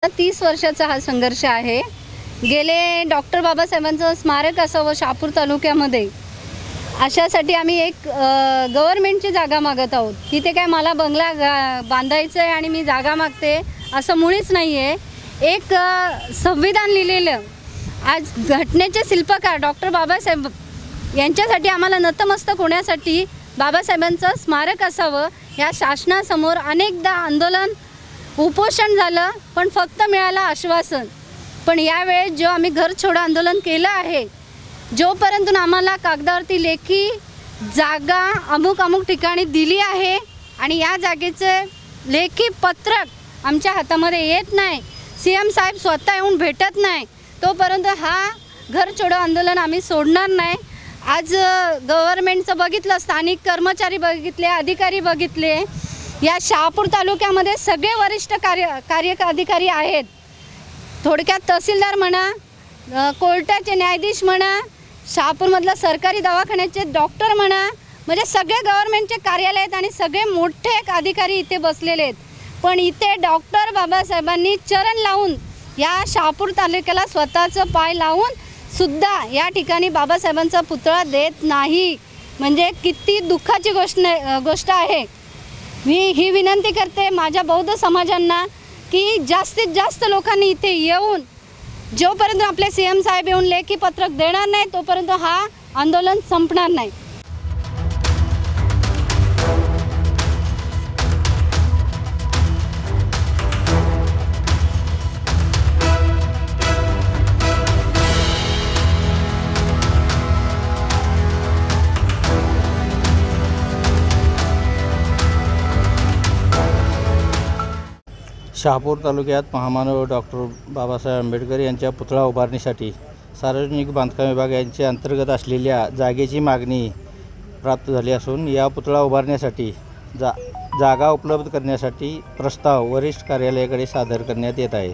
30 वर्षाचा हा संघर्ष आहे। गेले डॉक्टर बाबासाहेबांचं स्मारक असावं शहापूर तालुक्यामध्ये, अशासाठी आम्ही एक गव्हर्नमेंटची जागा मागत आहोत। तिथे काय मला बंगला बांधायचं आहे आणि मी जागा मागते असं मुळीच नाही आहे। एक संविधान लिहिलेलं, आज घटनेचे शिल्पकार डॉक्टर बाबासाहेब यांच्यासाठी आम्हाला नतमस्तक होण्यासाठी बाबासाहेबांचं स्मारक असावं, या शासनासमोर अनेकदा आंदोलन उपोषण झालं, पण फक्त मिळालं आश्वासन। पण यावेळेस जो आम्ही घर छोडो आंदोलन केलं आहे, जोपर्यंत आम्हाला कागदावरती लेखी जागा अमुक ठिकाणी दिली आहे आणि या जागेचे लेखी पत्रक आमच्या हातामध्ये येत नाही, CM साहेब स्वतः येऊन भेटत नाही, तोपर्यंत हा घर छोडो आंदोलन आम्ही सोडणार नाही। आज गव्हर्नमेंटचं बघितलं, स्थानिक कर्मचारी बघितले, अधिकारी बघितले, या शहापूर तालुक्यामध्ये सगळे वरिष्ठ अधिकारी आहेत। थोडक्यात तहसीलदार म्हणा, कोर्टाचे न्यायाधीश म्हणा, शहापूरमधलं सरकारी दवाखान्याचे डॉक्टर म्हणा, म्हणजे सगळे गव्हर्नमेंटचे कार्यालय आहेत आणि सगळे मोठे अधिकारी इथे बसलेले आहेत। पण इथे डॉक्टर बाबासाहेबांनी चरण लावून या शहापूर तालुक्याला स्वतःचं पाय लावून सुद्धा या ठिकाणी बाबासाहेबांचा पुतळा देत नाही, म्हणजे किती दुःखाची गोष्ट आहे। मी ही विनंती करते माझ्या बौद्ध समाजांना की जास्तीत जास्त लोकांनी इथे येऊन, जोपर्यंत आपले CM साहेब येऊन लेखी पत्रक देणार नाही तोपर्यंत हा आंदोलन संपणार नाही। शहापूर तालुक्यात महामानव डॉक्टर बाबासाहेब आंबेडकर यांच्या पुतळा उभारणीसाठी सार्वजनिक बांधकाम विभाग यांच्या अंतर्गत असलेल्या जागेची मागणी प्राप्त झाली असून या पुतळा उभारण्यासाठी जागा उपलब्ध करण्यासाठी प्रस्ताव वरिष्ठ कार्यालयाकडे सादर करण्यात येत आहे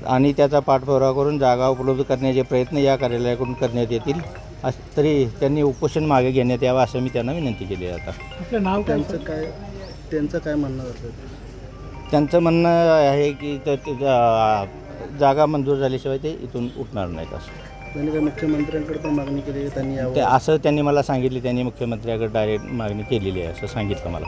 आणि त्याचा पाठपुरावा करून जागा उपलब्ध करण्याचे प्रयत्न या कार्यालयाकडून करण्यात येतील। तरी त्यांनी उपोषण मागे घेण्यात यावं असं मी त्यांना विनंती केली आहे। आता नाव त्यांचं काय म्हणणं होतं? त्यांचं म्हणणं आहे की जागा मंजूर झाल्याशिवाय ते इथून उठणार नाहीत असं। त्यांनी काय मुख्यमंत्र्यांकडे पण मागणी केली, त्यांनी असं त्यांनी मला सांगितले, त्यांनी मुख्यमंत्र्यांकडे डायरेक्ट मागणी केलेली आहे असं सांगितलं मला।